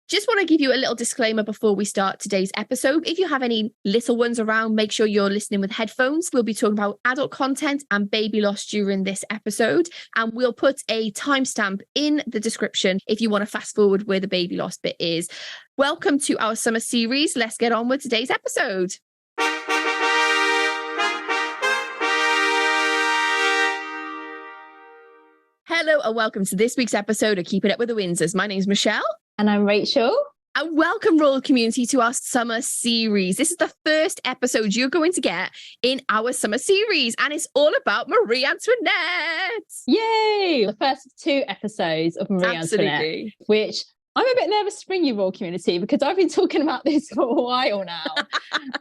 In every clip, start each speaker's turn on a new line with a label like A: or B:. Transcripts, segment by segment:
A: Just want to give you a little disclaimer before we start today's episode. If you have any little ones around, make sure you're listening with headphones. We'll be talking about adult content and baby loss during this episode. And we'll put a timestamp in the description if you want to fast forward where the baby loss bit is. Welcome to our summer series. Let's get on with today's episode. Hello and welcome to this week's episode of Keep It Up with the Windsors. My name's Michelle.
B: And I'm Rachael.
A: And welcome, Royal community, to our summer series. This is the first episode you're going to get in our summer series, and it's all about Marie Antoinette.
B: Yay! The first of 2 episodes of Marie Antoinette, which I'm a bit nervous to bring you, Royal community, because I've been talking about this for a while now.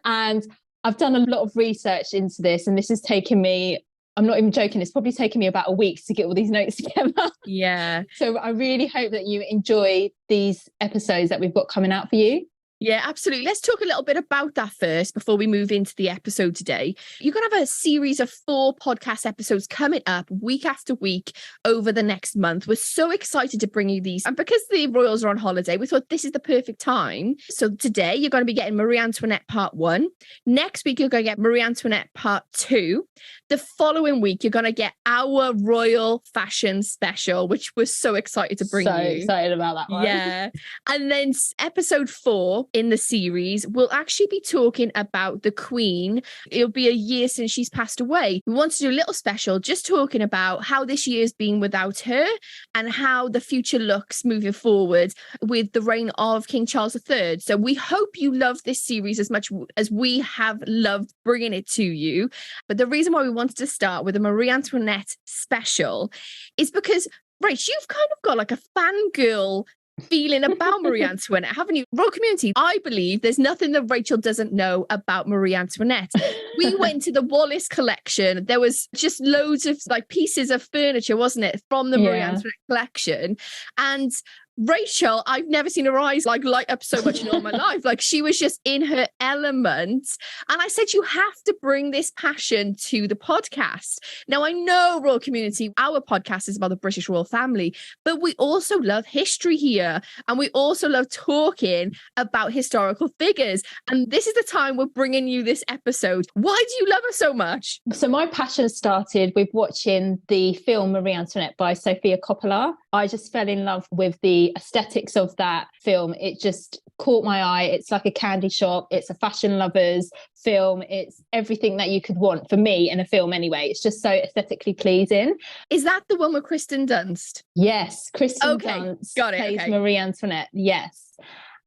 B: And I've done a lot of research into this, and this has taken me, I'm not even joking, it's probably taken me about a week to get all these notes together.
A: Yeah.
B: So I really hope that you enjoy these episodes that we've got coming out for you.
A: Yeah, absolutely. Let's talk a little bit about that first before we move into the episode today. You're going to have a series of 4 podcast episodes coming up week after week over the next month. We're so excited to bring you these. And because the royals are on holiday, we thought this is the perfect time. So today you're going to be getting Marie Antoinette part 1. Next week, you're going to get Marie Antoinette part 2. The following week, you're going to get our royal fashion special, which we're so excited to bring you.
B: So excited about that one.
A: Yeah. And then episode 4 in the series, we'll actually be talking about the Queen. It'll be a year since she's passed away. We want to do a little special just talking about how this year's been without her and how the future looks moving forward with the reign of King Charles III. So we hope you love this series as much as we have loved bringing it to you. But the reason why we wanted to start with a Marie Antoinette special is because, Rach, you've kind of got like a fangirl feeling about Marie Antoinette, haven't you? Royal community, I believe there's nothing that Rachael doesn't know about Marie Antoinette. We went to the Wallace collection. There was just loads of like pieces of furniture, wasn't it, from the Marie Antoinette collection. And Rachael, I've never seen her eyes like light up so much in all my life. Like she was just in her element. And I said, you have to bring this passion to the podcast. Now, I know, Royal community, our podcast is about the British royal family, but we also love history here. And we also love talking about historical figures. And this is the time we're bringing you this episode. Why do you love her so much?
B: So my passion started with watching the film Marie Antoinette by Sofia Coppola. I just fell in love with the aesthetics of that film. It just caught my eye. It's like a candy shop. It's a fashion lovers film. It's everything that you could want for me in a film anyway. It's just so aesthetically pleasing.
A: Is that the one with Kristen Dunst?
B: Yes, Kristen Dunst plays Marie Antoinette. Yes.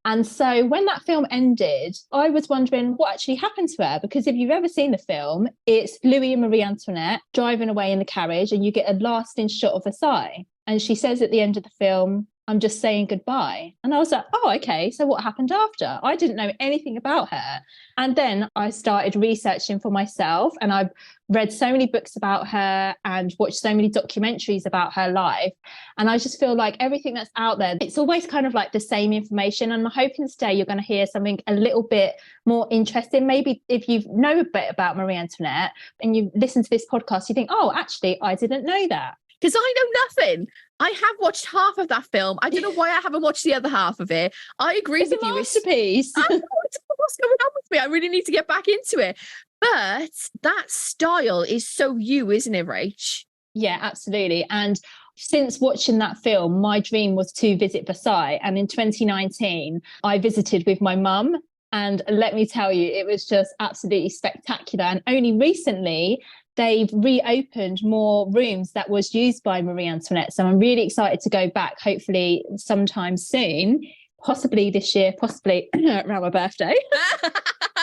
B: And so when that film ended, I was wondering what actually happened to her, because if you've ever seen the film, it's Louis and Marie Antoinette driving away in the carriage and you get a lasting shot of Versailles. And she says at the end of the film, I'm just saying goodbye. And I was like, oh, okay. So what happened after? I didn't know anything about her. And then I started researching for myself, and I've read so many books about her and watched so many documentaries about her life. And I just feel like everything that's out there, it's always kind of like the same information. And I'm hoping today you're going to hear something a little bit more interesting. Maybe if you know a bit about Marie Antoinette and you listen to this podcast, you think, oh, actually, I didn't know that.
A: Because I know nothing. I have watched half of that film. I don't know why I haven't watched the other half of it. I agree with you.
B: It's a masterpiece.
A: I know what's going on with me. I really need to get back into it. But that style is so you, isn't it, Rach?
B: Yeah, absolutely. And since watching that film, my dream was to visit Versailles. And in 2019, I visited with my mum. And let me tell you, it was just absolutely spectacular. And only recently, they've reopened more rooms that was used by Marie Antoinette. So I'm really excited to go back, hopefully sometime soon, possibly this year, possibly around my birthday.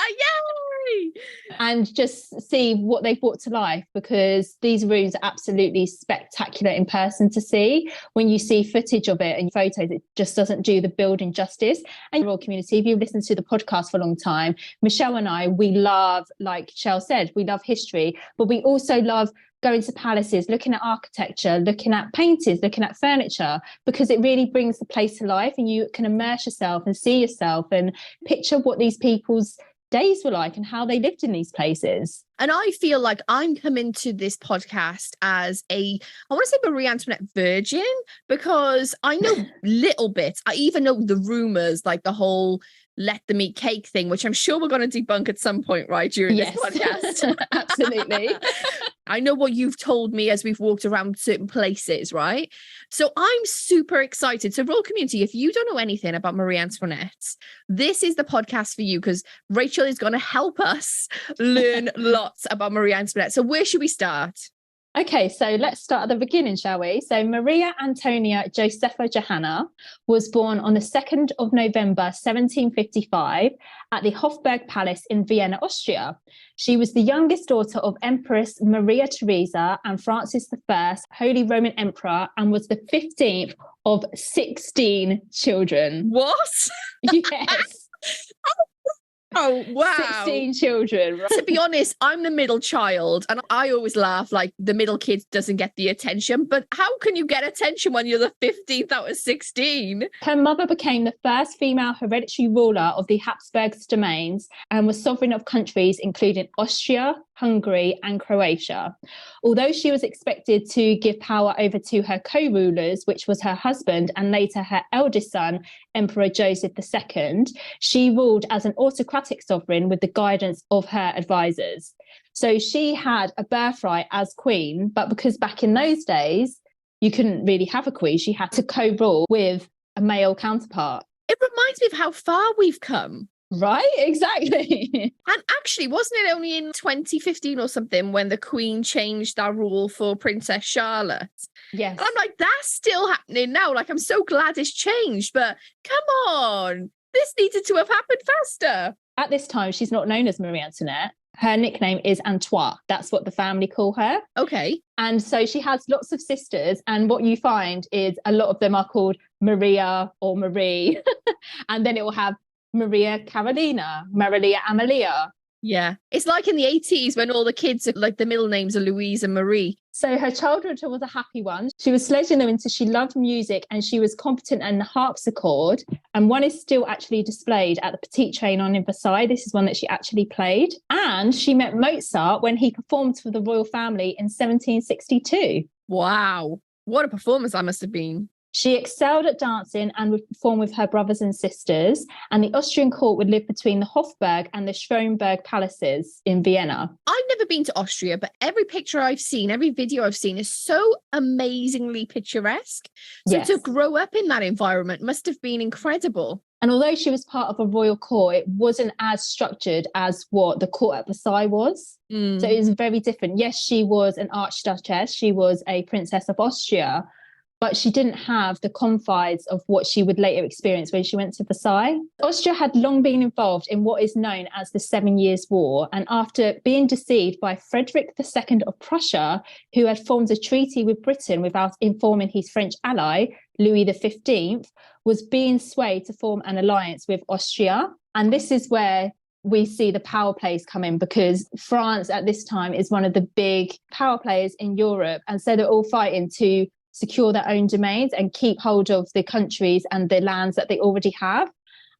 A: Yay!
B: And just see what they've brought to life, because these rooms are absolutely spectacular in person to see. When you see footage of it and photos, it just doesn't do the building justice. And Royal community, if you've listened to the podcast for a long time, Michelle and I, we love, like Michelle said, we love history, but we also love going to palaces, looking at architecture, looking at paintings, looking at furniture, because it really brings the place to life and you can immerse yourself and see yourself and picture what these people's days were like and how they lived in these places.
A: And I feel like I'm coming to this podcast as I want to say Marie Antoinette virgin, because I know little bits. I even know the rumors, like the whole let them eat cake thing, which I'm sure we're going to debunk at some point, right, during this podcast.
B: Absolutely.
A: I know what you've told me as we've walked around certain places, right? So I'm super excited. So Royal Community, if you don't know anything about Marie Antoinette, this is the podcast for you, because Rachael is going to help us learn lots about Marie Antoinette. So where should we start?
B: Okay, so let's start at the beginning, shall we? So Maria Antonia Josepha Johanna was born on the 2nd of November, 1755 at the Hofburg Palace in Vienna, Austria. She was the youngest daughter of Empress Maria Theresa and Francis I, Holy Roman Emperor, and was the 15th of 16 children.
A: What?
B: Yes.
A: Oh, wow.
B: 16 children. Right?
A: To be honest, I'm the middle child, and I always laugh like the middle kid doesn't get the attention. But how can you get attention when you're the 15th out of 16?
B: Her mother became the first female hereditary ruler of the Habsburg domains and was sovereign of countries including Austria, Hungary, and Croatia. Although she was expected to give power over to her co-rulers, which was her husband and later her eldest son, Emperor Joseph II, she ruled as an autocratic sovereign with the guidance of her advisors. So she had a birthright as queen, but because back in those days, you couldn't really have a queen, she had to co-rule with a male counterpart.
A: It reminds me of how far we've come.
B: Right, exactly.
A: And actually, wasn't it only in 2015 or something when the Queen changed that rule for Princess Charlotte?
B: Yes.
A: And I'm like, that's still happening now. Like, I'm so glad it's changed, but come on, this needed to have happened faster.
B: At this time, she's not known as Marie Antoinette. Her nickname is Antoine. That's what the family call her.
A: Okay.
B: And so she has lots of sisters. And what you find is a lot of them are called Maria or Marie. And then it will have Maria Carolina, Maria Amalia.
A: Yeah. It's like in the 80s when all the kids are like the middle names are Louise and Marie.
B: So her childhood was a happy one. She was sledging them into she loved music and she was competent in the harpsichord. And one is still actually displayed at the Petit Trianon in Versailles. This is one that she actually played. And she met Mozart when he performed for the royal family in 1762.
A: Wow. What a performance that must have been.
B: She excelled at dancing and would perform with her brothers and sisters, and the Austrian court would live between the Hofburg and the Schönberg palaces in Vienna.
A: I've never been to Austria, but every picture I've seen, every video I've seen is so amazingly picturesque. So to grow up in that environment must have been incredible.
B: And although she was part of a royal court, it wasn't as structured as what the court at Versailles was. So it was very different. Yes, she was an archduchess. She was a princess of Austria, but she didn't have the confines of what she would later experience when she went to Versailles. Austria had long been involved in what is known as the 7 Years' War, and after being deceived by Frederick II of Prussia, who had formed a treaty with Britain without informing his French ally, Louis XV, was being swayed to form an alliance with Austria. And this is where we see the power plays come in, because France at this time is one of the big power players in Europe. And so they're all fighting to secure their own domains and keep hold of the countries and the lands that they already have.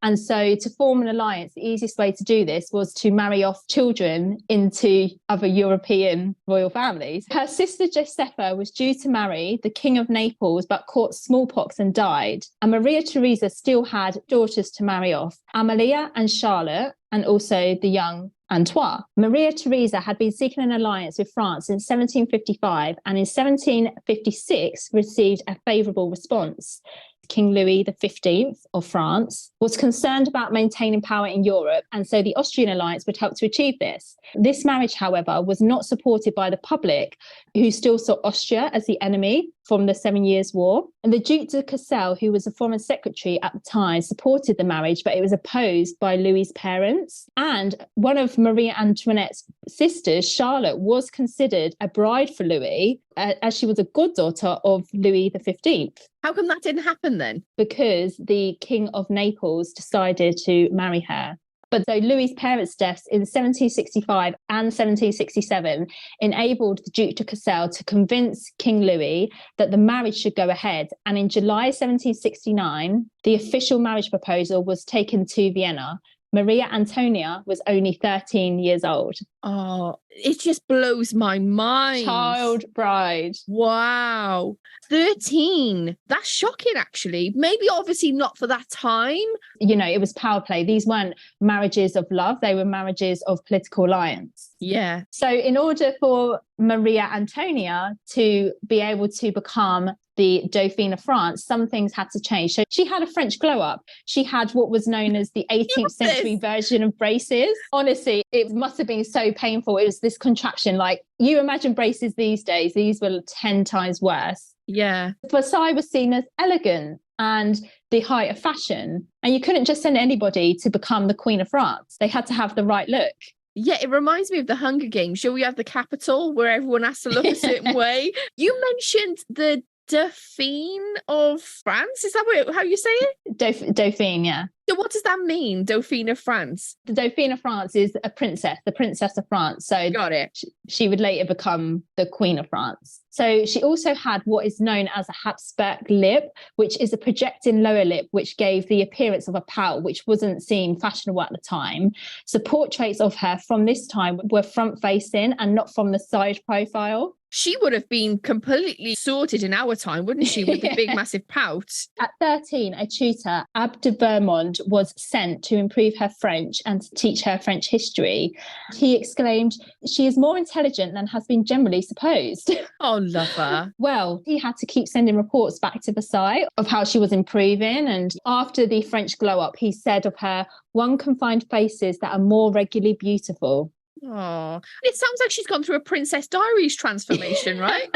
B: And so to form an alliance, the easiest way to do this was to marry off children into other European royal families. Her sister Josepha was due to marry the King of Naples, but caught smallpox and died. And Maria Theresa still had daughters to marry off, Amalia and Charlotte, and also the young Antoine. Maria Theresa had been seeking an alliance with France since 1755, and in 1756 received a favourable response. King Louis XV of France was concerned about maintaining power in Europe, and so the Austrian alliance would help to achieve this. This marriage, however, was not supported by the public, who still saw Austria as the enemy from the 7 Years' War. And the Duc de Cassel, who was the foreign secretary at the time, supported the marriage, but it was opposed by Louis's parents. And one of Marie Antoinette's sisters, Charlotte, was considered a bride for Louis, as she was a goddaughter of Louis XV.
A: How come that didn't happen then?
B: Because the King of Naples decided to marry her. But so Louis's parents' deaths in 1765 and 1767 enabled the Duc de Cassel to convince King Louis that the marriage should go ahead. And in July 1769, the official marriage proposal was taken to Vienna. Maria Antonia was only 13 years old.
A: Oh, it just blows my mind.
B: Child bride.
A: Wow. 13. That's shocking, actually. Maybe obviously not for that time.
B: It was power play. These weren't marriages of love. They were marriages of political alliance.
A: Yeah.
B: So in order for Maria Antonia to be able to become the Dauphine of France, some things had to change. So she had a French glow up. She had what was known as the 18th century version of braces. Honestly, it must have been so painful. It was this contraction. Like, you imagine braces these days, these were 10 times worse.
A: Yeah.
B: Versailles was seen as elegant and the height of fashion. And you couldn't just send anybody to become the Queen of France. They had to have the right look.
A: Yeah, it reminds me of the Hunger Games. Shall we have the Capitol where everyone has to look a certain way? You mentioned the Dauphine of France. Is that how you say it?
B: Dauphine, yeah.
A: So what does that mean, Dauphine of France?
B: The Dauphine of France is a princess, the Princess of France. So
A: got it.
B: She would later become the Queen of France. So she also had what is known as a Habsburg lip, which is a projecting lower lip, which gave the appearance of a pout, which wasn't seen fashionable at the time. So portraits of her from this time were front facing and not from the side profile.
A: She would have been completely sorted in our time, wouldn't she, with the big, massive pout?
B: At 13, a tutor, Abbe de Vermond, was sent to improve her French and to teach her French history. He exclaimed, "She is more intelligent than has been generally supposed."
A: Oh, love her.
B: Well, he had to keep sending reports back to Versailles of how she was improving. And after the French glow-up, he said of her, "One can find faces that are more regularly beautiful."
A: Oh, it sounds like she's gone through a Princess Diaries transformation, right?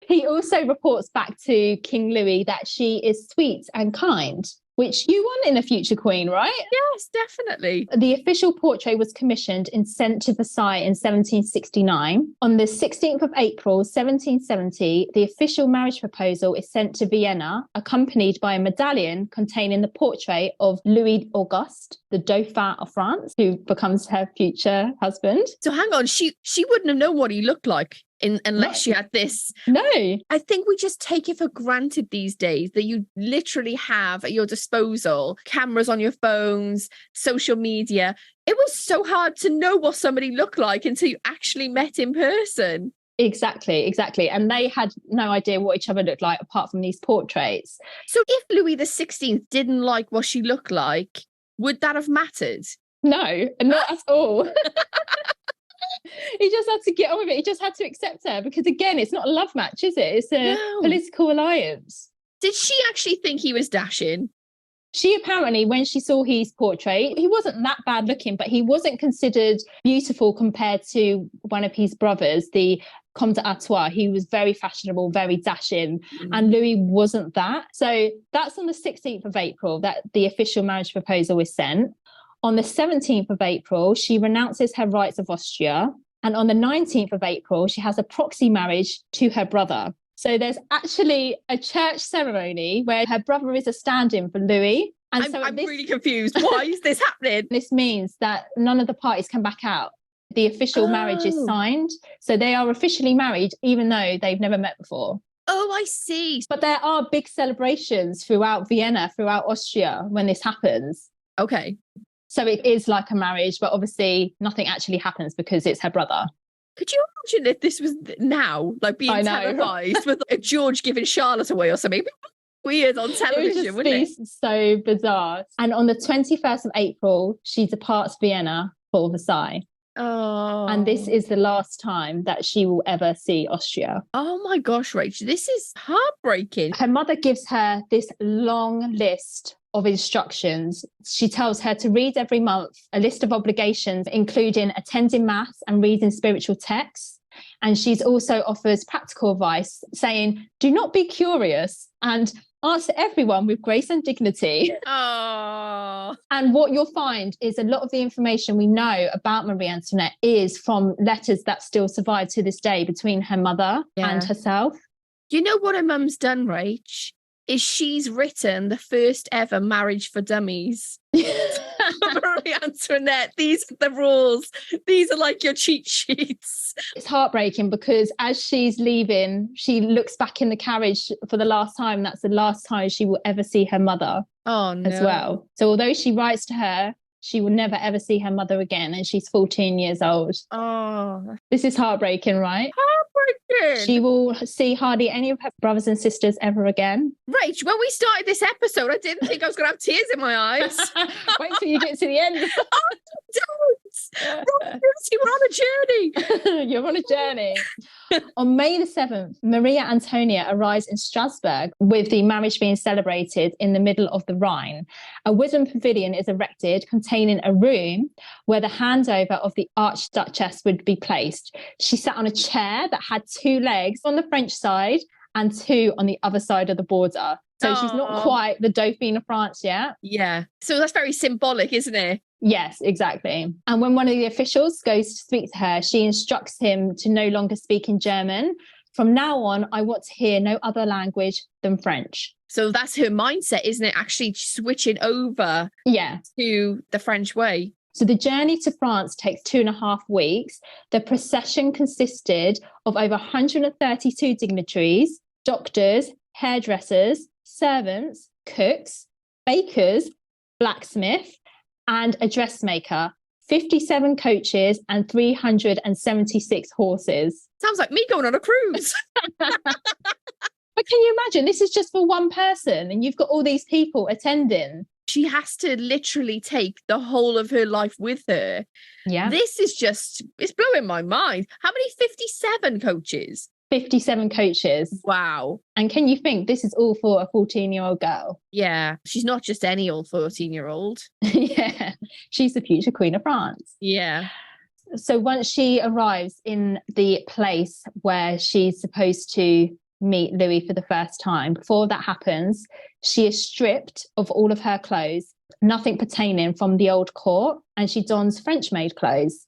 B: He also reports back to King Louis that she is sweet and kind, which you want in a future queen, right?
A: Yes, definitely.
B: The official portrait was commissioned and sent to Versailles in 1769. On the 16th of April, 1770, the official marriage proposal is sent to Vienna, accompanied by a medallion containing the portrait of Louis Auguste, the Dauphin of France, who becomes her future husband.
A: So hang on, she wouldn't have known what he looked like unless she had this.
B: No.
A: I think we just take it for granted these days that you literally have at your disposal cameras on your phones, social media. It was so hard to know what somebody looked like until you actually met in person.
B: Exactly. And they had no idea what each other looked like apart from these portraits.
A: So if Louis XVI didn't like what she looked like, would that have mattered?
B: No, not at all. He just had to get on with it. He just had to accept her because, again, it's not a love match, is it? It's a political alliance.
A: Did she actually think he was dashing?
B: She apparently, when she saw his portrait, he wasn't that bad looking, but he wasn't considered beautiful compared to one of his brothers, the Comte d'Artois. He was very fashionable, very dashing, and Louis wasn't that. So that's on the 16th of April that the official marriage proposal was sent. On the 17th of April, she renounces her rights of Austria. And on the 19th of April, she has a proxy marriage to her brother. So there's actually a church ceremony where her brother is a stand-in for Louis. And
A: I'm really confused. Why is this happening?
B: This means that none of the parties can back out. The official marriage is signed. So they are officially married, even though they've never met before.
A: Oh, I see.
B: But there are big celebrations throughout Vienna, throughout Austria when this happens.
A: Okay.
B: So it is like a marriage, but obviously nothing actually happens because it's her brother.
A: Could you imagine if this was now, like being televised with like, George giving Charlotte away or something? Weird on television, wouldn't it?
B: So bizarre. And on the 21st of April, she departs Vienna for Versailles.
A: Oh.
B: And this is the last time that she will ever see Austria.
A: Oh my gosh, Rachel, this is heartbreaking.
B: Her mother gives her this long list of instructions. She tells her to read every month a list of obligations, including attending mass and reading spiritual texts. And she's also offers practical advice saying, do not be curious and answer everyone with grace and dignity.
A: Oh.
B: And what you'll find is a lot of the information we know about Marie Antoinette is from letters that still survive to this day between her mother and herself.
A: You know what her mum's done, Rach? Is she's written the first ever Marriage for Dummies. Marie Antoinette, these are the rules. These are like your cheat sheets.
B: It's heartbreaking because as she's leaving, she looks back in the carriage for the last time. That's the last time she will ever see her mother as well. So although she writes to her, she will never ever see her mother again. And she's 14 years old.
A: Oh,
B: this is heartbreaking, right?
A: Heartbreaking.
B: She will see hardly any of her brothers and sisters ever again.
A: Rach, when we started this episode, I didn't think I was going to have tears in my eyes.
B: Wait till you get to the end.
A: Don't. We're on a journey.
B: You're on a journey. On May the 7th, Maria Antoinette arrives in Strasbourg with the marriage being celebrated in the middle of the Rhine. A wooden pavilion is erected containing a room where the handover of the Archduchess would be placed. She sat on a chair that had 2 legs on the French side and 2 on the other side of the border. So she's not quite the Dauphine of France yet.
A: Yeah. So that's very symbolic, isn't it?
B: Yes, exactly. And when one of the officials goes to speak to her, she instructs him to no longer speak in German. From now on, I want to hear no other language than French.
A: So that's her mindset, isn't it? Actually switching over to the French way.
B: So the journey to France takes 2.5 weeks. The procession consisted of over 132 dignitaries, doctors, hairdressers, servants, cooks, bakers, blacksmith, and a dressmaker, 57 coaches and 376 horses.
A: Sounds like me going on a cruise.
B: But can you imagine? This is just for one person and you've got all these people attending.
A: She has to literally take the whole of her life with her.
B: Yeah.
A: This is just, it's blowing my mind. How many? 57 coaches?
B: 57 coaches.
A: Wow.
B: And can you think this is all for a 14-year-old girl?
A: Yeah. She's not just any old 14-year-old.
B: Yeah. She's the future Queen of France.
A: Yeah.
B: So once she arrives in the place where she's supposed to meet Louis for the first time, before that happens, she is stripped of all of her clothes, nothing pertaining from the old court, and she dons French-made clothes.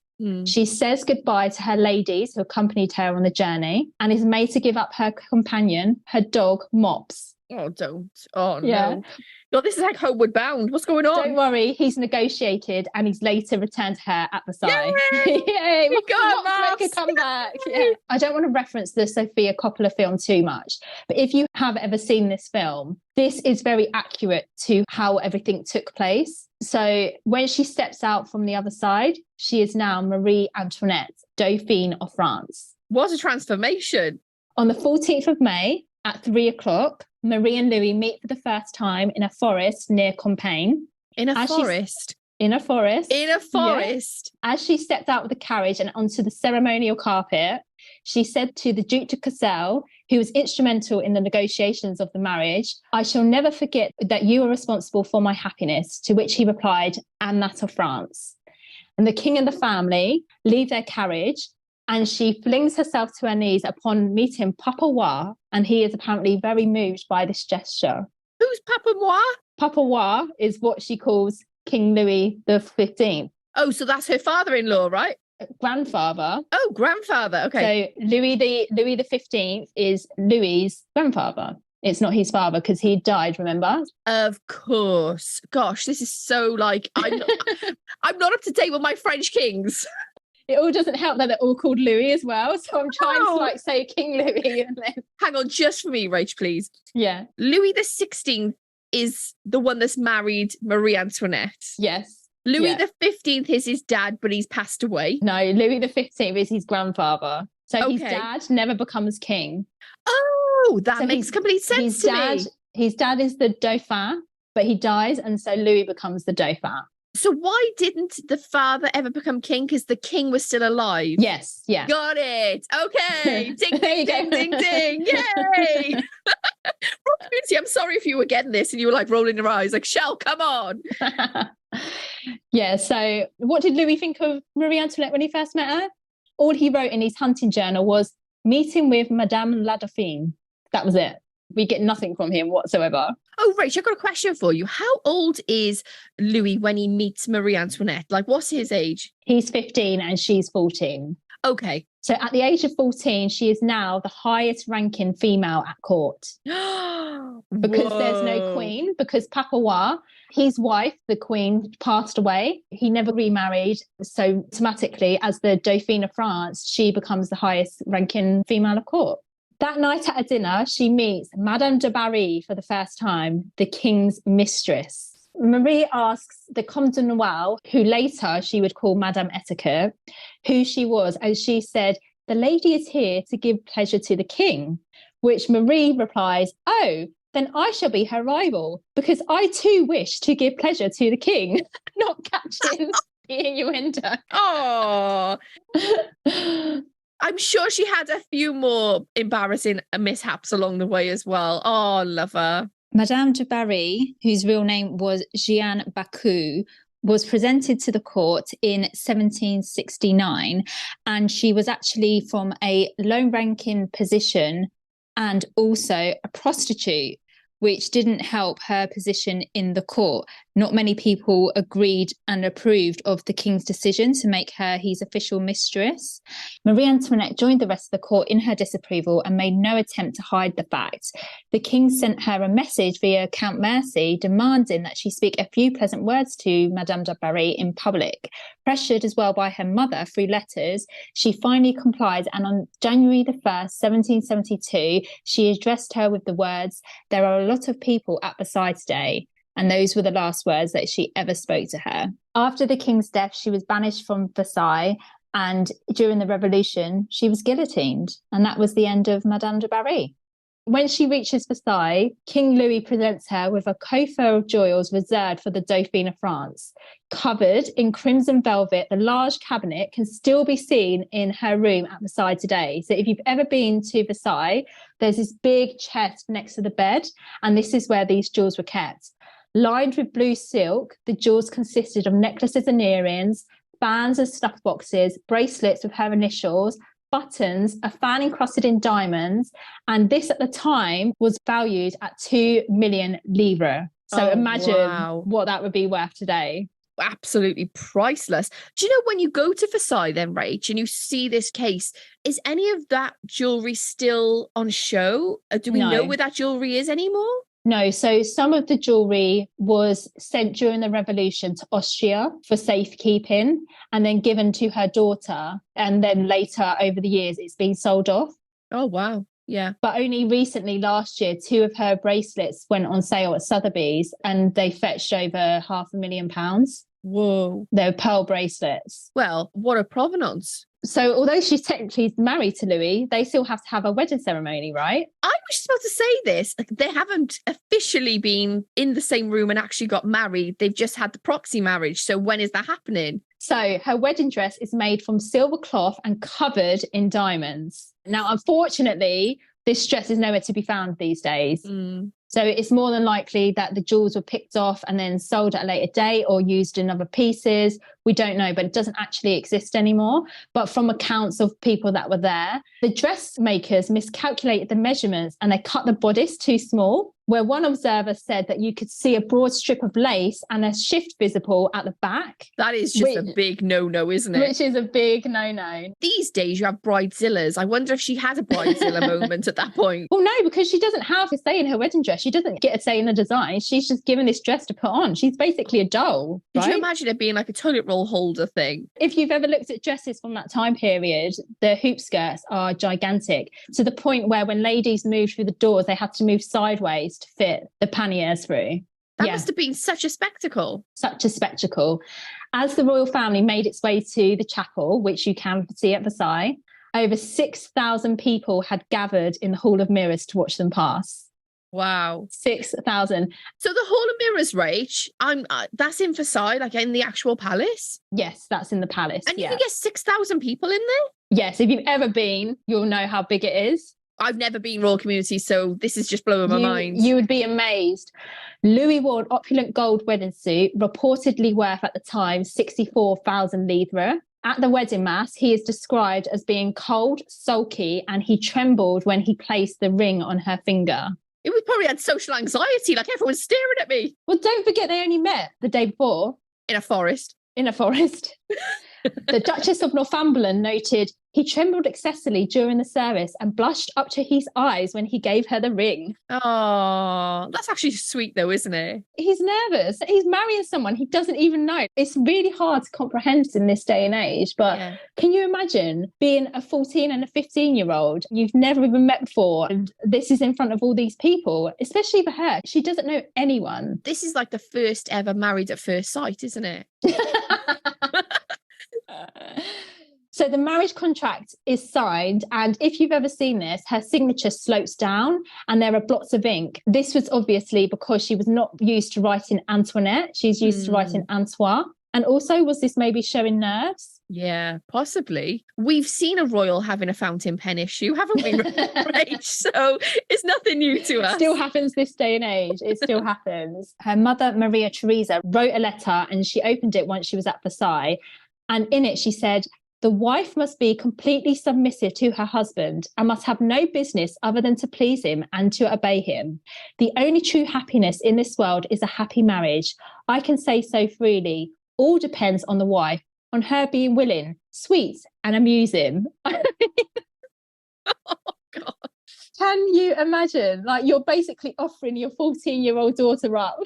B: She says goodbye to her ladies who accompanied her on the journey and is made to give up her companion, her dog, Mops.
A: Oh, don't. Oh,
B: yeah.
A: No. God, this is like Homeward Bound. What's going on?
B: Don't worry, he's negotiated and he's later returned to her at Versailles.
A: Yay!
B: Yay!
A: We got
B: Mops make a comeback. Yeah. I don't want to reference the Sofia Coppola film too much, but if you have ever seen this film, this is very accurate to how everything took place. So when she steps out from the other side, she is now Marie Antoinette, Dauphine of France.
A: What a transformation.
B: On the 14th of May at 3:00, Marie and Louis meet for the first time in a forest near Compiègne.
A: In a forest?
B: In a forest.
A: In a forest.
B: Yeah. As she stepped out of the carriage and onto the ceremonial carpet, she said to the Duc de Courcelles, who was instrumental in the negotiations of the marriage, "I shall never forget that you are responsible for my happiness," to which he replied, "and that of France." And the king and the family leave their carriage and she flings herself to her knees upon meeting Papa Roy, and he is apparently very moved by this gesture.
A: Who's Papa Roy?
B: Papa Roy is what she calls King Louis XV.
A: Oh, so that's her father-in-law, right?
B: Grandfather.
A: Oh, grandfather. Okay.
B: So Louis XV is Louis's grandfather. It's not his father because he died, remember?
A: Of course. Gosh, this is so like I'm not up to date with my French kings.
B: It all doesn't help that they're all called Louis as well. So I'm trying to like say King Louis and then
A: hang on just for me, Rach, please.
B: Yeah.
A: Louis XVI is the one that's married Marie Antoinette.
B: Yes.
A: Louis XV is his dad, but he's passed away.
B: No, Louis XV is his grandfather. So his dad never becomes king.
A: Oh, that makes complete sense to me.
B: His dad is the Dauphin, but he dies, and so Louis becomes the Dauphin.
A: So why didn't the father ever become king? Because the king was still alive.
B: Yes, yeah.
A: Got it. Okay. Ding, ding, ding, ding, ding. Yay. I'm sorry if you were getting this and you were like rolling your eyes like, Shell, come on.
B: Yeah, so what did Louis think of Marie Antoinette when he first met her? All he wrote in his hunting journal was meeting with Madame la Dauphine. That was it. We get nothing from him whatsoever.
A: Oh, Rach, I've got a question for you. How old is Louis when he meets Marie Antoinette? Like, what's his age?
B: He's 15 and she's 14.
A: Okay.
B: So at the age of 14, she is now the highest ranking female at court. Because there's no queen, because Papa Wa, his wife, the queen, passed away. He never remarried. So automatically, as the Dauphine of France, she becomes the highest ranking female of court. That night at a dinner, she meets Madame de Barry for the first time, the king's mistress. Marie asks the Comte de Noailles, who later she would call Madame Etiquette, who she was, and she said, "The lady is here to give pleasure to the king," which Marie replies, "Oh, then I shall be her rival, because I too wish to give pleasure to the king." Not catching the innuendo.
A: Oh, I'm sure she had a few more embarrassing mishaps along the way as well. Oh, love her.
B: Madame de Barry, whose real name was Jeanne Bacou, was presented to the court in 1769, and she was actually from a low-ranking position and also a prostitute, which didn't help her position in the court. Not many people agreed and approved of the king's decision to make her his official mistress. Marie Antoinette joined the rest of the court in her disapproval and made no attempt to hide the fact. The king sent her a message via Count Mercy demanding that she speak a few pleasant words to Madame de Barry in public. Pressured as well by her mother through letters, she finally complied, and on January the 1st, 1772, she addressed her with the words, "There are a lot of people at Versailles today." And those were the last words that she ever spoke to her. After the king's death, she was banished from Versailles, and during the revolution, she was guillotined. And that was the end of Madame de Barry. When she reaches Versailles, King Louis presents her with a coffre of jewels reserved for the Dauphine of France. Covered in crimson velvet, the large cabinet can still be seen in her room at Versailles today. So if you've ever been to Versailles, there's this big chest next to the bed, and this is where these jewels were kept. Lined with blue silk, the jewels consisted of necklaces and earrings, bands and stuff boxes, bracelets with her initials, buttons, a fan encrusted in diamonds, and this at the time was valued at 2 million livres. So imagine what that would be worth today.
A: Absolutely priceless. Do you know when you go to Versailles then, Rach, and you see this case, is any of that jewellery still on show? Do we know where that jewellery is anymore?
B: No, so some of the jewellery was sent during the revolution to Austria for safekeeping and then given to her daughter. And then later over the years, it's been sold off.
A: Oh, wow. Yeah.
B: But only recently, last year, 2 of her bracelets went on sale at Sotheby's and they fetched over £500,000.
A: Whoa.
B: They're pearl bracelets.
A: Well, what a provenance.
B: So although she's technically married to Louis, they still have to have a wedding ceremony, right?
A: I was just about to say this. Like, they haven't officially been in the same room and actually got married. They've just had the proxy marriage. So when is that happening?
B: So her wedding dress is made from silver cloth and covered in diamonds. Now, unfortunately, this dress is nowhere to be found these days. So it's more than likely that the jewels were picked off and then sold at a later date or used in other pieces. We don't know, but it doesn't actually exist anymore. But from accounts of people that were there, the dressmakers miscalculated the measurements and they cut the bodice too small, where one observer said that you could see a broad strip of lace and a shift visible at the back.
A: That is just a big no-no, isn't it?
B: Which is a big no-no.
A: These days you have bridezillas. I wonder if she had a bridezilla moment at that point.
B: Well, no, because she doesn't have a say in her wedding dress. She doesn't get a say in the design. She's just given this dress to put on. She's basically a doll.
A: Could you imagine it being like a toilet roll holder thing?
B: If you've ever looked at dresses from that time period, the hoop skirts are gigantic, to the point where when ladies moved through the doors, they had to move sideways to fit the panniers through.
A: That must have been such a spectacle.
B: Such a spectacle. As the royal family made its way to the chapel, which you can see at Versailles, over 6,000 people had gathered in the Hall of Mirrors to watch them pass.
A: Wow.
B: 6,000.
A: So the Hall of Mirrors, Rach, that's in Versailles, like in the actual palace?
B: Yes, that's in the palace.
A: And you can get 6,000 people in there?
B: Yes, if you've ever been, you'll know how big it is.
A: I've never been royal community, so this is just blowing my mind.
B: You would be amazed. Louis wore an opulent gold wedding suit, reportedly worth at the time 64,000 livres. At the wedding mass, he is described as being cold, sulky, and he trembled when he placed the ring on her finger.
A: It was probably had social anxiety, like everyone's staring at me.
B: Well, don't forget they only met the day before.
A: In a forest.
B: The Duchess of Northumberland noted, He trembled excessively during the service and blushed up to his eyes when he gave her the ring.
A: Oh, that's actually sweet though, isn't it?
B: He's nervous. He's marrying someone he doesn't even know. It's really hard to comprehend in this day and age. But can you imagine being a 14 and a 15-year-old you've never even met before, and this is in front of all these people, especially for her. She doesn't know anyone.
A: This is like the first ever married at first sight, isn't it?
B: So the marriage contract is signed, and if you've ever seen this, her signature slopes down and there are blots of ink. This was obviously because she was not used to writing Antoinette. She's used to writing Antoine. And also, was this maybe showing nerves?
A: Yeah, possibly. We've seen a royal having a fountain pen issue, haven't we, Rach? So it's nothing new to us.
B: It still happens this day and age. It still happens. Her mother, Maria Theresa, wrote a letter and she opened it once she was at Versailles. And in it, she said, "The wife must be completely submissive to her husband and must have no business other than to please him and to obey him. The only true happiness in this world is a happy marriage. I can say so freely. All depends on the wife, on her being willing, sweet and amusing."
A: Oh, God.
B: Can you imagine? Like, you're basically offering your 14-year-old daughter up.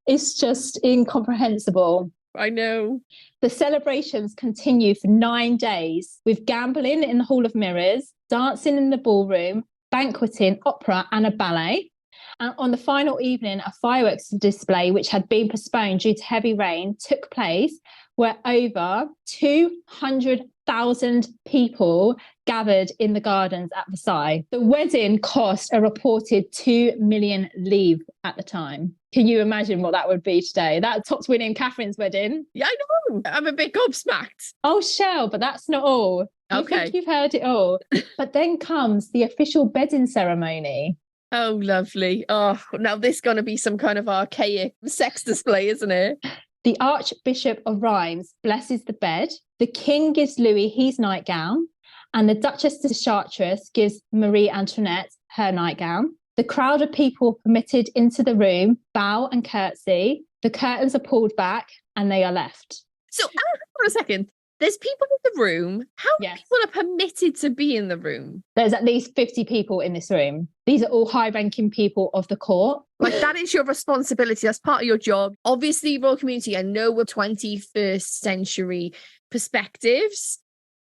B: It's just incomprehensible.
A: I know.
B: The celebrations continue for 9 days with gambling in the Hall of Mirrors, dancing in the ballroom, banqueting, opera and a ballet. And on the final evening, a fireworks display, which had been postponed due to heavy rain, took place where over 200,000 people gathered in the gardens at Versailles. The wedding cost a reported 2 million livres at the time. Can you imagine what that would be today? That tops William Catherine's wedding.
A: Yeah, I know. I'm a bit gobsmacked.
B: Oh, Shell, but that's not all.
A: Okay.
B: I think you've heard it all. But then comes the official bedding ceremony.
A: Oh, lovely. Oh, now this is going to be some kind of archaic sex display, isn't it?
B: The Archbishop of Rheims blesses the bed. The King gives Louis his nightgown. And the Duchess de Chartres gives Marie Antoinette her nightgown. The crowd of people permitted into the room bow and curtsy. The curtains are pulled back and they are left.
A: So, for a second, there's people in the room. How many people are permitted to be in the room?
B: There's at least 50 people in this room. These are all high-ranking people of the court.
A: Like, that is your responsibility. That's part of your job. Obviously, royal community, I know we're 21st century perspectives,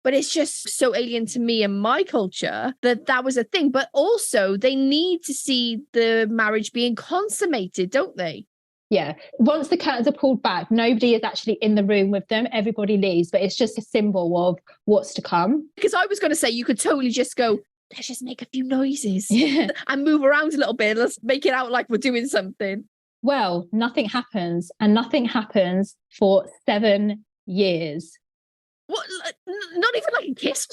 A: but it's just so alien to me and my culture that was a thing. But also, they need to see the marriage being consummated, don't they?
B: Yeah. Once the curtains are pulled back, nobody is actually in the room with them. Everybody leaves, but it's just a symbol of what's to come.
A: Because I was going to say, you could totally just go, let's just make a few noises and move around a little bit. Let's make it out like we're doing something.
B: Well, nothing happens, and nothing happens for 7 years.
A: What? Not even like a kiss?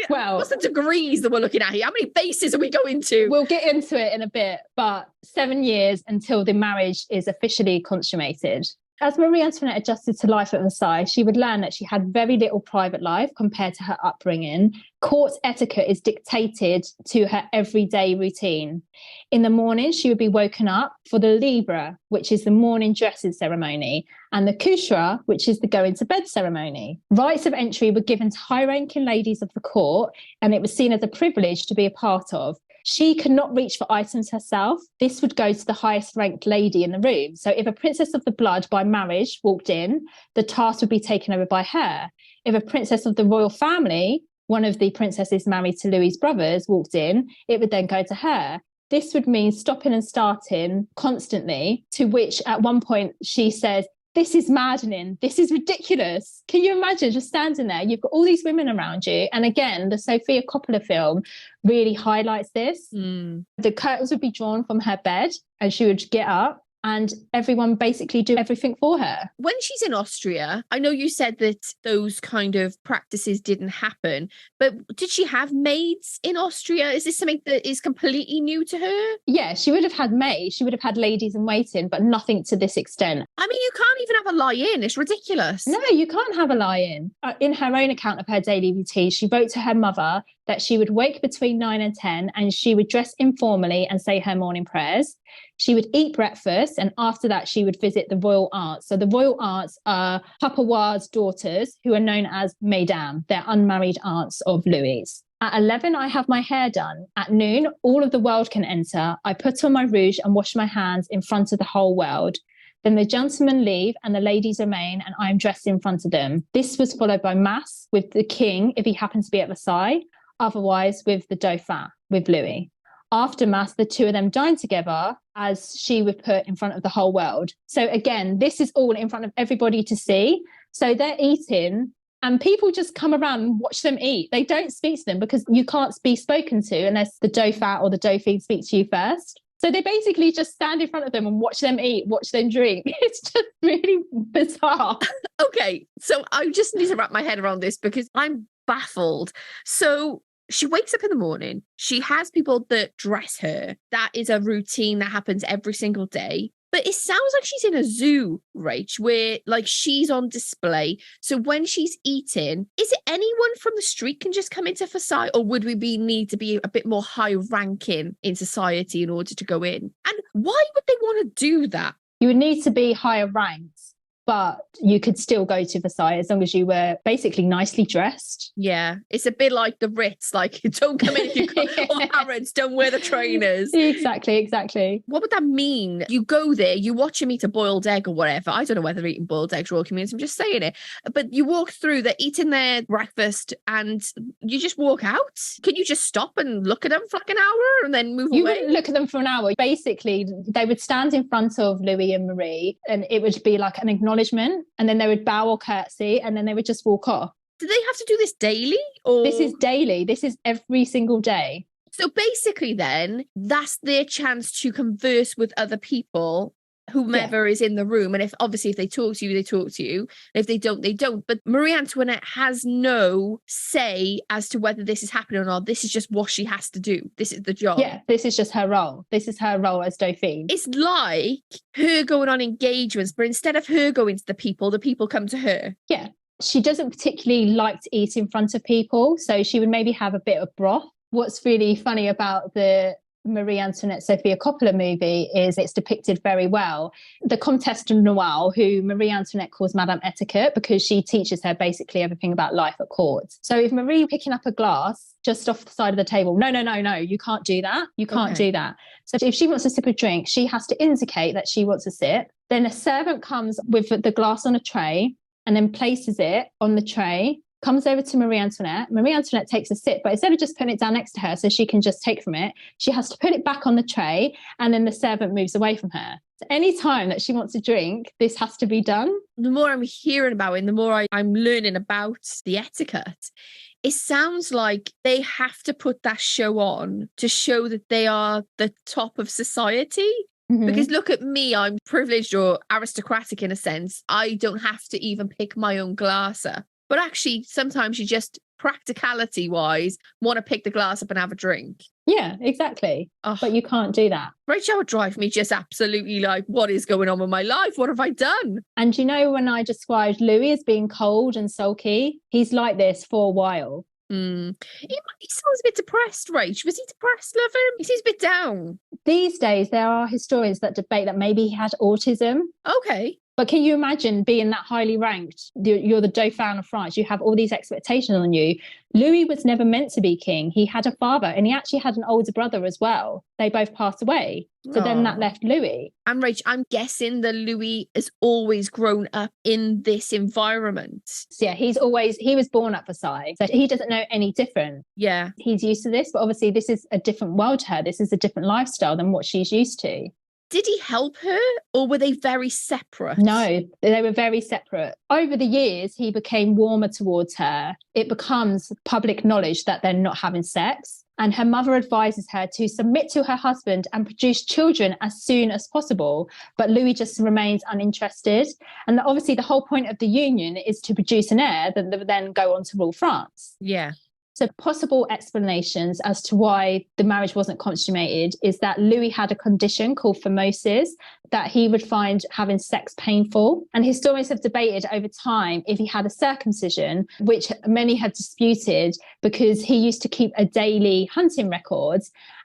A: What's the degrees that we're looking at here? How many bases are we going to?
B: We'll get into it in a bit, but 7 years until the marriage is officially consummated. As Marie Antoinette adjusted to life at Versailles, she would learn that she had very little private life compared to her upbringing. Court etiquette is dictated to her everyday routine. In the morning, she would be woken up for the libre, which is the morning dressing ceremony, and the couchera, which is the going to bed ceremony. Rights of entry were given to high-ranking ladies of the court, and it was seen as a privilege to be a part of. She could not reach for items herself. This would go to the highest ranked lady in the room. So if a princess of the blood by marriage walked in, the task would be taken over by her. If a princess of the royal family, one of the princesses married to Louis's brothers, walked in, it would then go to her. This would mean stopping and starting constantly, to which at one point she said, "This is maddening. This is ridiculous." Can you imagine just standing there? You've got all these women around you. And again, the Sofia Coppola film really highlights this. The curtains would be drawn from her bed and she would get up and everyone basically do everything for her.
A: When she's in Austria, I know you said that those kind of practices didn't happen, but did she have maids in Austria? Is this something that is completely new to her?
B: Yeah, she would have had maids. She would have had ladies in waiting, but nothing to this extent.
A: I mean, you can't even have a lie-in. It's ridiculous.
B: No, you can't have a lie-in. In her own account of her daily routine, she wrote to her mother that she would wake between 9 and 10 and she would dress informally and say her morning prayers. She would eat breakfast, and after that, she would visit the royal aunts. So the royal aunts are Papa Roy's daughters, who are known as Mesdames. They're unmarried aunts of Louis. At 11, I have my hair done. At noon, all of the world can enter. I put on my rouge and wash my hands in front of the whole world. Then the gentlemen leave and the ladies remain, and I am dressed in front of them. This was followed by mass with the king, if he happened to be at Versailles, otherwise with the Dauphin, with Louis. After mass, the two of them dined together, as she would put in front of the whole world. So again, this is all in front of everybody to see. So they're eating, and people just come around and watch them eat. They don't speak to them because you can't be spoken to unless the Dauphin or the Dauphine speaks to you first. So they basically just stand in front of them and watch them eat, watch them drink. It's just really bizarre.
A: Okay, so I just need to wrap my head around this because I'm baffled. So she wakes up in the morning. She has people that dress her. That is a routine that happens every single day. But it sounds like she's in a zoo, Rach, where like she's on display. So when she's eating, is it anyone from the street can just come into Versailles, or would we need to be a bit more high ranking in society in order to go in? And why would they want to do that?
B: You would need to be higher ranked, but you could still go to Versailles as long as you were basically nicely dressed.
A: Yeah, it's a bit like the Ritz, like don't come in if you can't, or Harrods, don't wear the trainers.
B: Exactly.
A: What would that mean? You go there, you watch them eat a boiled egg or whatever. I don't know whether they're eating boiled eggs royal communions, I'm just saying it. But you walk through, they're eating their breakfast and you just walk out. Can you just stop and look at them for like an hour and then move away?
B: You wouldn't look at them for an hour. Basically, they would stand in front of Louis and Marie and it would be like an acknowledgement, and then they would bow or curtsy, and then they would just walk off.
A: Do they have to do this daily? Or
B: this is daily. This is every single day.
A: So basically then, that's their chance to converse with other people, whomever is in the room. And if they talk to you, they talk to you. If they don't, they don't. But Marie Antoinette has no say as to whether this is happening or not. This is just what she has to do. This is the job.
B: Yeah, this is just her role. This is her role as Dauphine.
A: It's like her going on engagements, but instead of her going to the people come to her.
B: Yeah. She doesn't particularly like to eat in front of people. So she would maybe have a bit of broth. What's really funny about the Marie Antoinette Sophia Coppola movie is it's depicted very well. The Comtesse de Noailles, who Marie Antoinette calls Madame Etiquette because she teaches her basically everything about life at court. So if Marie picking up a glass just off the side of the table, no, you can't do that. You can't do that. So if she wants to sip a drink, she has to indicate that she wants a sip. Then a servant comes with the glass on a tray and then places it on the tray, comes over to Marie Antoinette. Marie Antoinette takes a sip, but instead of just putting it down next to her so she can just take from it, she has to put it back on the tray, and then the servant moves away from her. So any time that she wants to drink, this has to be done.
A: The more I'm hearing about it, and the more I'm learning about the etiquette, it sounds like they have to put that show on to show that they are the top of society. Mm-hmm. Because look at me, I'm privileged or aristocratic in a sense. I don't have to even pick my own glass up. But actually, sometimes you just, practicality-wise, want to pick the glass up and have a drink.
B: Yeah, exactly. But you can't do that.
A: Rachel would drive me just absolutely like, what is going on with my life? What have I done?
B: And you know, when I described Louis as being cold and sulky, he's like this for a while.
A: He sounds a bit depressed, Rach. Was he depressed, love him? He seems a bit down.
B: These days, there are historians that debate that maybe he had autism.
A: Okay.
B: But can you imagine being that highly ranked? You're the Dauphin of France. You have all these expectations on you. Louis was never meant to be king. He had a father, and he actually had an older brother as well. They both passed away. So then that left Louis.
A: And Rach, I'm guessing that Louis has always grown up in this environment.
B: So yeah, he was born at Versailles. So he doesn't know any different.
A: Yeah.
B: He's used to this, but obviously this is a different world to her. This is a different lifestyle than what she's used to.
A: Did he help her, or were they very separate?
B: No, they were very separate. Over the years, he became warmer towards her. It becomes public knowledge that they're not having sex. And her mother advises her to submit to her husband and produce children as soon as possible. But Louis just remains uninterested. And obviously, the whole point of the union is to produce an heir that will then go on to rule France.
A: Yeah.
B: So possible explanations as to why the marriage wasn't consummated is that Louis had a condition called phimosis that he would find having sex painful. And historians have debated over time if he had a circumcision, which many have disputed because he used to keep a daily hunting record.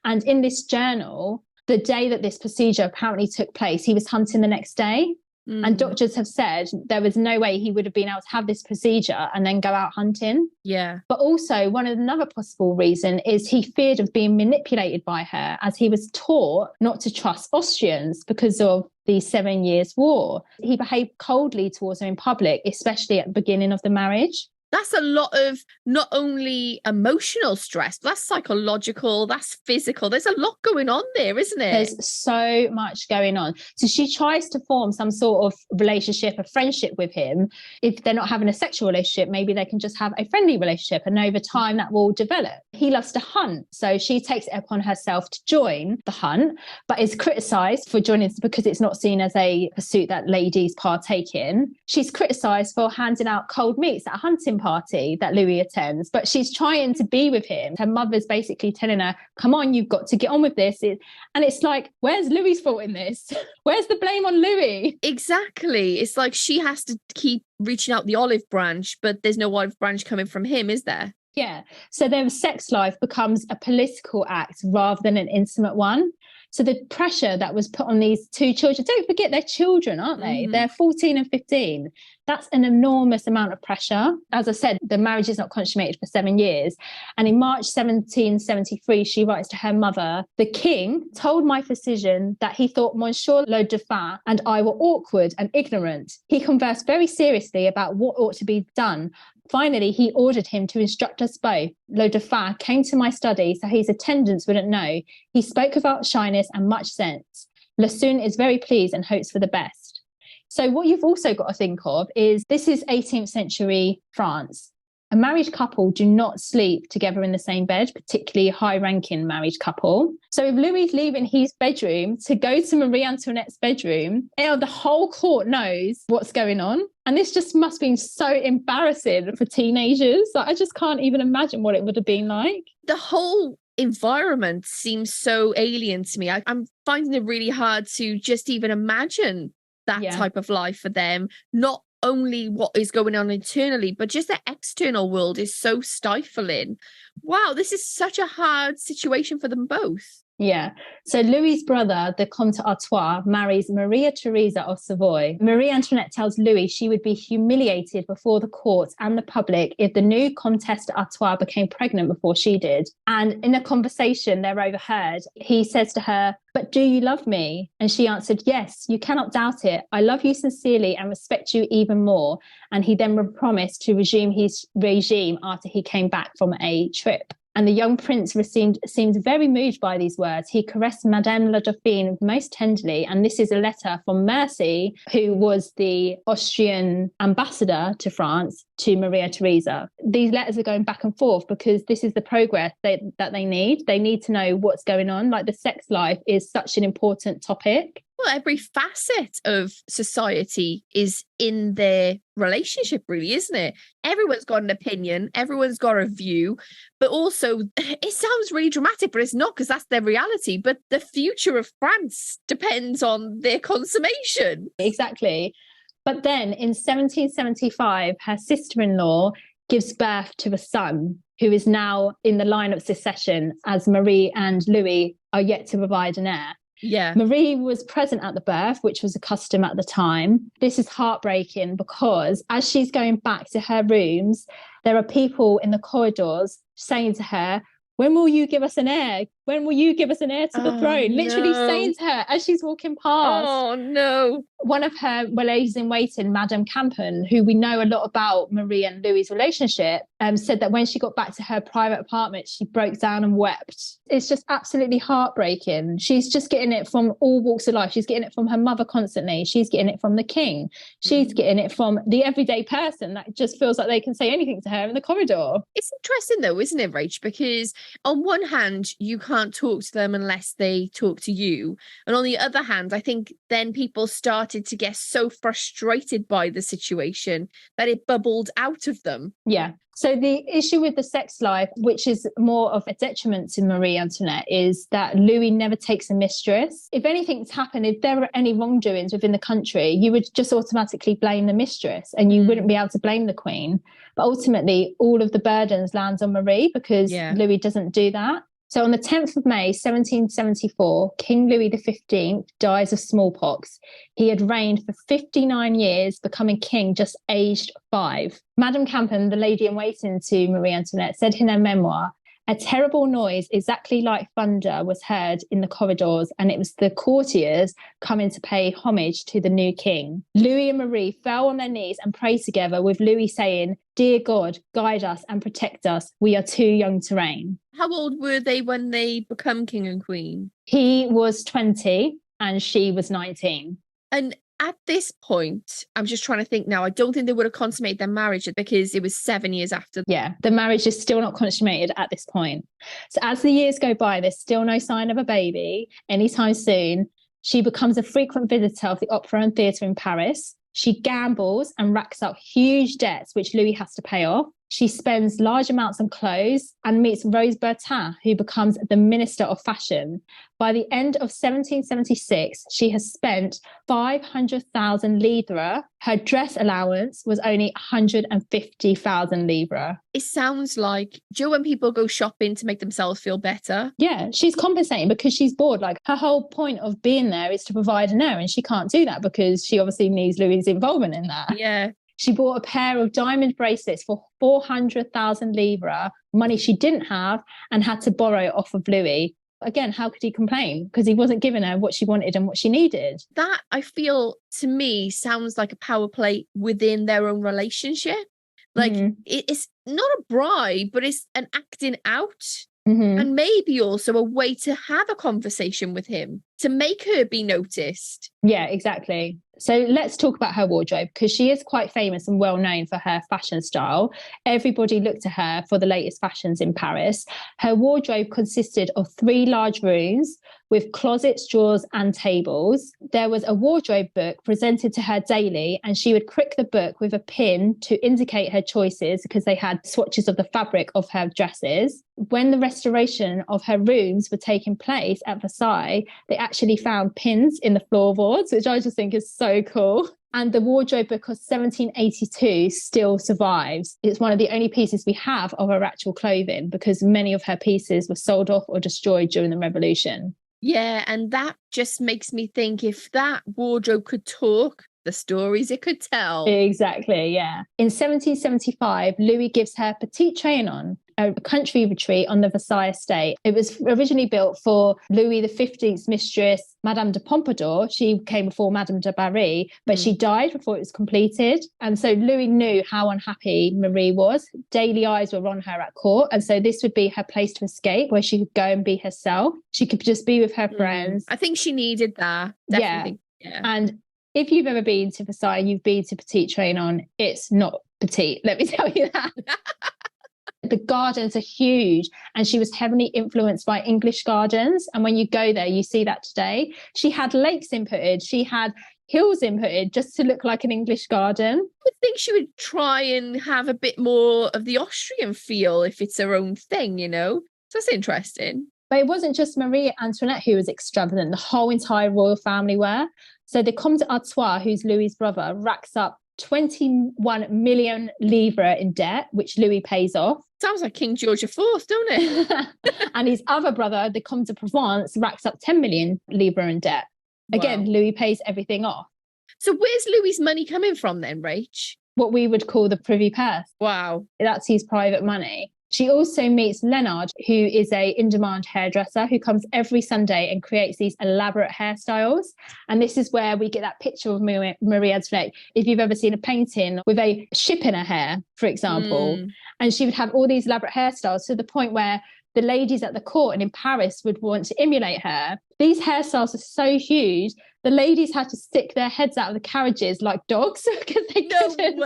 B: And in this journal, the day that this procedure apparently took place, he was hunting the next day. And doctors have said there was no way he would have been able to have this procedure and then go out hunting.
A: Yeah.
B: But also another possible reason is he feared of being manipulated by her, as he was taught not to trust Austrians because of the 7 Years' War. He behaved coldly towards her in public, especially at the beginning of the marriage.
A: That's a lot of not only emotional stress, but that's psychological, that's physical. There's a lot going on there, isn't it?
B: There's so much going on. So she tries to form some sort of relationship, a friendship with him. If they're not having a sexual relationship, maybe they can just have a friendly relationship, and over time that will develop. He loves to hunt, so she takes it upon herself to join the hunt, but is criticised for joining because it's not seen as a pursuit that ladies partake in. She's criticised for handing out cold meats at a hunting party that Louis attends, but she's trying to be with him. Her mother's basically telling her, come on, you've got to get on with this. And it's like, where's Louis's fault in this? Where's the blame on Louis?
A: Exactly. It's like she has to keep reaching out the olive branch, but there's no olive branch coming from him, is there?
B: Yeah. So their sex life becomes a political act rather than an intimate one. So the pressure that was put on these two children, don't forget they're children, aren't they? They're 14 and 15. That's an enormous amount of pressure. As I said, the marriage is not consummated for 7 years. And in March 1773, she writes to her mother, the king told my physician that he thought Monsieur le Dauphin and I were awkward and ignorant. He conversed very seriously about what ought to be done. Finally, he ordered him to instruct us both. Le Dauphin came to my study so his attendants wouldn't know. He spoke without shyness and much sense. Le Sun is very pleased and hopes for the best. So what you've also got to think of is this is 18th century France. A married couple do not sleep together in the same bed, particularly a high-ranking married couple. So if Louis is leaving his bedroom to go to Marie Antoinette's bedroom, the whole court knows what's going on. And this just must have been so embarrassing for teenagers. I just can't even imagine what it would have been like.
A: The whole environment seems so alien to me. I'm finding it really hard to just even imagine that type of life for them. Not only what is going on internally, but just the external world is so stifling. Wow, this is such a hard situation for them both.
B: Yeah. So Louis's brother, the Comte d'Artois, marries Maria Theresa of Savoy. Marie Antoinette tells Louis she would be humiliated before the court and the public if the new Comtesse d'Artois became pregnant before she did. And in a conversation they're overheard, he says to her, but do you love me? And she answered, yes, you cannot doubt it. I love you sincerely and respect you even more. And he then promised to resume his regime after he came back from a trip. And the young prince seemed very moved by these words. He caressed Madame la Dauphine most tenderly. And this is a letter from Mercy, who was the Austrian ambassador to France, to Maria Theresa. These letters are going back and forth because this is the progress that they need. They need to know what's going on. Like the sex life is such an important topic.
A: Well, every facet of society is in their relationship, really, isn't it? Everyone's got an opinion, everyone's got a view, but also it sounds really dramatic, but it's not, because that's their reality. But the future of France depends on their consummation.
B: Exactly. But then in 1775, her sister-in-law gives birth to a son who is now in the line of succession, as Marie and Louis are yet to provide an heir.
A: Yeah.
B: Marie was present at the birth, which was a custom at the time. This is heartbreaking because as she's going back to her rooms, there are people in the corridors saying to her, when will you give us an heir? When will you give us an heir to the throne? Literally saying to her as she's walking past.
A: Oh, no.
B: One of her ladies in waiting, Madame Campan, who we know a lot about Marie and Louis's relationship, said that when she got back to her private apartment, she broke down and wept. It's just absolutely heartbreaking. She's just getting it from all walks of life. She's getting it from her mother constantly. She's getting it from the king. She's getting it from the everyday person that just feels like they can say anything to her in the corridor.
A: It's interesting though, isn't it, Rach? Because on one hand, you can't talk to them unless they talk to you. And on the other hand, I think then people started to get so frustrated by the situation that it bubbled out of them.
B: Yeah. So the issue with the sex life, which is more of a detriment to Marie Antoinette, is that Louis never takes a mistress. If anything's happened, if there are any wrongdoings within the country, you would just automatically blame the mistress and you wouldn't be able to blame the queen. But ultimately, all of the burdens lands on Marie because Louis doesn't do that. So on the 10th of May, 1774, King Louis XV dies of smallpox. He had reigned for 59 years, becoming king just aged 5. Madame Campan, the lady-in-waiting to Marie Antoinette, said in her memoir, "A terrible noise exactly like thunder was heard in the corridors, and it was the courtiers coming to pay homage to the new king. Louis and Marie fell on their knees and prayed together, with Louis saying, 'Dear God, guide us and protect us. We are too young to reign.'"
A: How old were they when they become king and queen?
B: He was 20 and she was 19.
A: And at this point, I'm just trying to think now, I don't think they would have consummated their marriage because it was 7 years after.
B: Yeah, the marriage is still not consummated at this point. So as the years go by, there's still no sign of a baby anytime soon. She becomes a frequent visitor of the opera and theatre in Paris. She gambles and racks up huge debts, which Louis has to pay off. She spends large amounts on clothes and meets Rose Bertin, who becomes the Minister of Fashion. By the end of 1776, she has spent 500,000 livres. Her dress allowance was only 150,000 livres.
A: It sounds like, do you know when people go shopping to make themselves feel better?
B: Yeah, she's compensating because she's bored. Like, her whole point of being there is to provide an heir, and she can't do that because she obviously needs Louis' involvement in that.
A: Yeah.
B: She bought a pair of diamond bracelets for 400,000 livres, money she didn't have, and had to borrow off of Louis. Again, how could he complain? Because he wasn't giving her what she wanted and what she needed.
A: That, I feel, to me, sounds like a power play within their own relationship. Like, it's not a bribe, but it's an acting out. And maybe also a way to have a conversation with him, to make her be noticed.
B: Yeah, exactly. So let's talk about her wardrobe, because she is quite famous and well known for her fashion style. Everybody looked to her for the latest fashions in Paris. Her wardrobe consisted of 3 large rooms with closets, drawers and tables. There was a wardrobe book presented to her daily, and she would prick the book with a pin to indicate her choices, because they had swatches of the fabric of her dresses. When the restoration of her rooms were taking place at Versailles, they actually found pins in the floorboards, which I just think is so cool. And the wardrobe book of 1782 still survives. It's one of the only pieces we have of her actual clothing, because many of her pieces were sold off or destroyed during the Revolution.
A: Yeah, and that just makes me think, if that wardrobe could talk, the stories it could tell.
B: Exactly, yeah. In 1775, Louis gives her Petit Trianon, a country retreat on the Versailles estate. It was originally built for Louis XV's mistress, Madame de Pompadour. She came before Madame de Barry, but she died before it was completed. And so Louis knew how unhappy Marie was. Daily eyes were on her at court. And so this would be her place to escape, where she could go and be herself. She could just be with her friends.
A: I think she needed that. Definitely. Yeah.
B: And if you've ever been to Versailles, you've been to Petit Trianon, it's not petite, let me tell you that. The gardens are huge, and she was heavily influenced by English gardens. And when you go there, you see that today. She had lakes inputted, she had hills inputted just to look like an English garden.
A: I would think she would try and have a bit more of the Austrian feel if it's her own thing, you know? So it's interesting.
B: But it wasn't just Marie Antoinette who was extravagant. The whole entire royal family were. So the Comte d'Artois, who's Louis's brother, racks up 21 million livres in debt, which Louis pays off.
A: Sounds like King George IV, don't it?
B: And his other brother, the Comte de Provence, racks up 10 million livres in debt. Again, wow. Louis pays everything off.
A: So where's Louis's money coming from then, Rach?
B: What we would call the privy purse.
A: Wow.
B: That's his private money. She also meets Leonard, who is a in-demand hairdresser who comes every Sunday and creates these elaborate hairstyles. And this is where we get that picture of Marie Antoinette. If you've ever seen a painting with a ship in her hair, for example, and she would have all these elaborate hairstyles to the point where the ladies at the court and in Paris would want to emulate her. These hairstyles are so huge, the ladies had to stick their heads out of the carriages like dogs because they couldn't.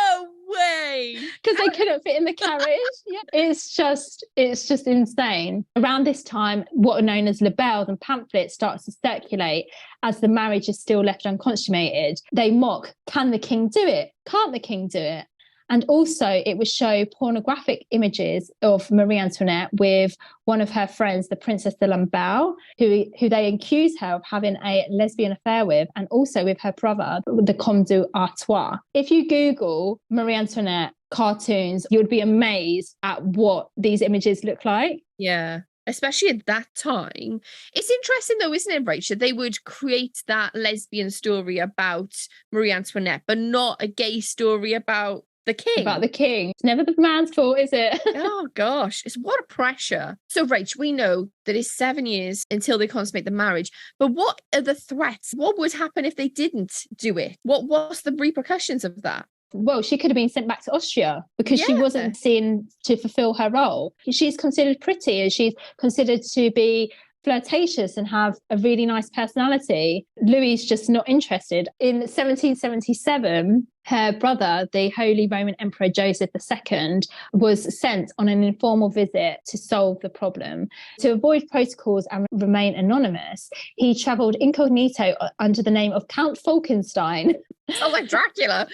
A: No way.
B: Because they couldn't fit in the carriage. Yeah. It's just insane. Around this time, what are known as libels and pamphlets starts to circulate as the marriage is still left unconsummated. They mock, can the king do it? Can't the king do it? And also it would show pornographic images of Marie Antoinette with one of her friends, the Princess de Lamballe, who they accuse her of having a lesbian affair with, and also with her brother, the Comte d'Artois. If you Google Marie Antoinette cartoons, you would be amazed at what these images look like.
A: Yeah. Especially at that time. It's interesting though, isn't it, Rachel? They would create that lesbian story about Marie Antoinette, but not a gay story about the king.
B: About the king. It's never the man's fault, is it?
A: Oh gosh, it's what a pressure. So Rach, we know that it's 7 years until they consummate the marriage, but what are the threats? What would happen if they didn't do it? What's the repercussions of that?
B: Well, she could have been sent back to Austria because she wasn't seen to fulfill her role. She's considered pretty and she's considered to be flirtatious and have a really nice personality. Louis is just not interested. In 1777, her brother, the Holy Roman Emperor Joseph II, was sent on an informal visit to solve the problem. To avoid protocols and remain anonymous, he travelled incognito under the name of Count Falkenstein.
A: Oh, like Dracula.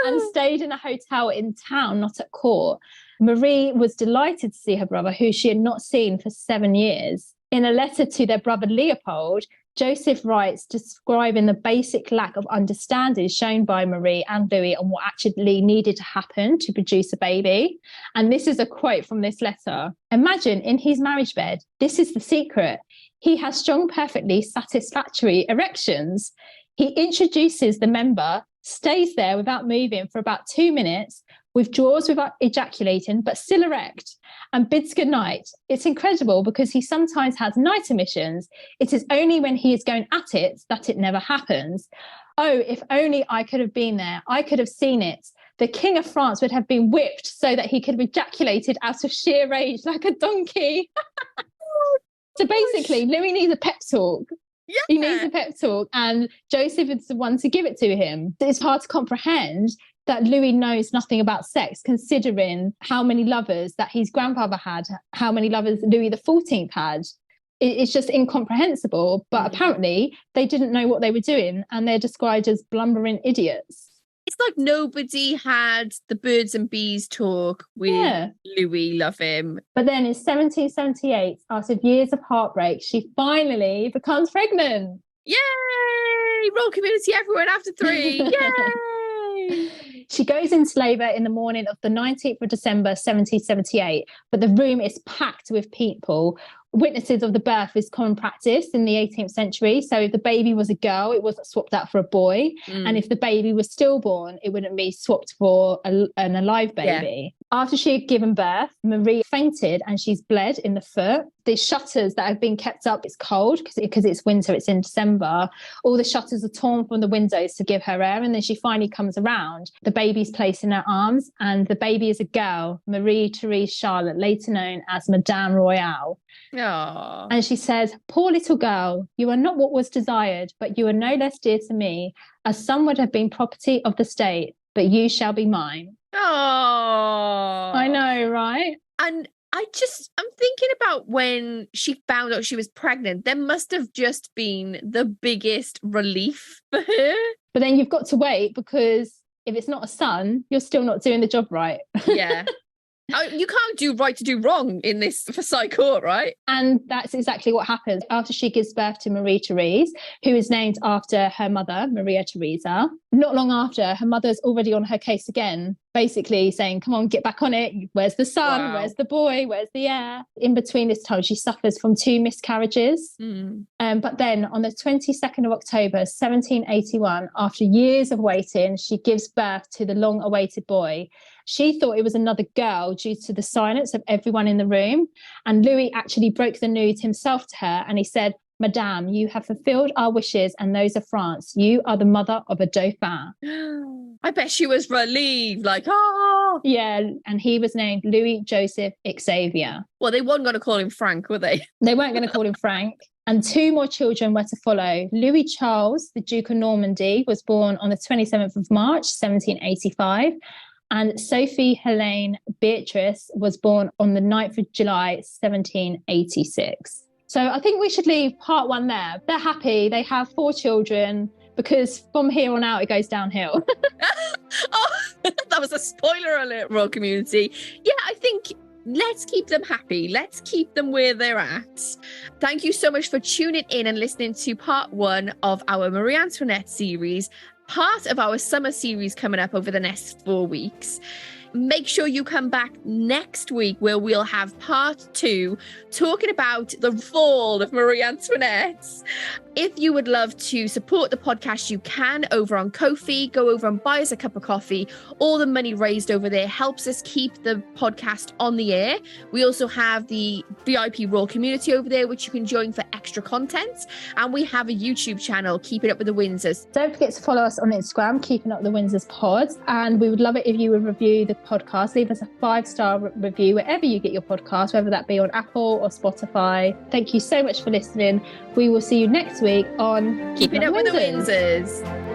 B: And stayed in a hotel in town, not at court. Marie was delighted to see her brother, who she had not seen for 7 years. In a letter to their brother Leopold, Joseph writes describing the basic lack of understanding shown by Marie and Louis on what actually needed to happen to produce a baby. And this is a quote from this letter. Imagine in his marriage bed, this is the secret. He has strong, perfectly satisfactory erections. He introduces the member, stays there without moving for about 2 minutes, withdraws without ejaculating, but still erect, and bids goodnight. It's incredible because he sometimes has night emissions. It is only when he is going at it that it never happens. Oh, if only I could have been there. I could have seen it. The King of France would have been whipped so that he could have ejaculated out of sheer rage like a donkey. So basically, Louis needs a pep talk. Yeah. He needs a pep talk, and Joseph is the one to give it to him. It's hard to comprehend that Louis knows nothing about sex, considering how many lovers that his grandfather had, how many lovers Louis XIV had. It's just incomprehensible. But apparently they didn't know what they were doing, and they're described as blumbering idiots.
A: It's like nobody had the birds and bees talk with Louis, love him.
B: But then in 1778, after years of heartbreak, she finally becomes pregnant.
A: Yay! Royal community, everyone after 3. Yay!
B: She goes into labour in the morning of the 19th of December, 1778, but the room is packed with people. Witnesses of the birth is common practice in the 18th century. So if the baby was a girl, it wasn't swapped out for a boy. And if the baby was stillborn, it wouldn't be swapped for an alive baby. Yeah. After she had given birth, Marie fainted and she's bled in the foot. The shutters that have been kept up, it's cold because it's winter, it's in December. All the shutters are torn from the windows to give her air. And then she finally comes around. The baby's placed in her arms, and the baby is a girl, Marie Therese Charlotte, later known as Madame Royale.
A: Aww.
B: And she says, "Poor little girl, you are not what was desired, but you are no less dear to me, as some would have been property of the state, but you shall be mine."
A: Oh,
B: I know, right?
A: And I'm thinking about when she found out she was pregnant, there must have just been the biggest relief for her.
B: But then you've got to wait, because if it's not a son, you're still not doing the job right.
A: Yeah. You can't do right to do wrong in this Versailles court, right?
B: And that's exactly what happens after she gives birth to Marie Therese, who is named after her mother, Maria Theresa. Not long after, her mother's already on her case again, basically saying, come on, get back on it. Where's the son? Wow. Where's the boy? Where's the heir? In between this time, she suffers from 2 miscarriages. But then on the 22nd of October, 1781, after years of waiting, she gives birth to the long-awaited boy. She thought it was another girl due to the silence of everyone in the room. And Louis actually broke the news himself to her, and he said, "Madame, you have fulfilled our wishes and those of France. You are the mother of a dauphin."
A: I bet she was relieved, like, oh.
B: Yeah, and he was named Louis Joseph Xavier.
A: Well, they weren't going to call him Frank, were they?
B: They weren't going to call him Frank. And 2 more children were to follow. Louis Charles, the Duke of Normandy, was born on the 27th of March, 1785. And Sophie Helene Beatrice was born on the 9th of July, 1786. So I think we should leave part 1 there. They're happy. They have 4 children, because from here on out, it goes downhill.
A: Oh, that was a spoiler alert, Royal community. Yeah, I think let's keep them happy. Let's keep them where they're at. Thank you so much for tuning in and listening to part 1 of our Marie Antoinette series, part of our summer series coming up over the next 4 weeks. Make sure you come back next week where we'll have part 2 talking about the fall of Marie Antoinette. If you would love to support the podcast, you can over on Ko-fi. Go over and buy us a cup of coffee. All the money raised over there helps us keep the podcast on the air. We also have the VIP Royal community over there, which you can join for extra content. And we have a YouTube channel, Keeping Up with the Windsors.
B: Don't forget to follow us on Instagram, Keeping Up with the Windsors Pod. And we would love it if you would review the podcast. Leave us a 5-star review wherever you get your podcast, whether that be on Apple or Spotify. Thank you so much for listening. We will see you next week on
A: Keeping Up with the Windsors.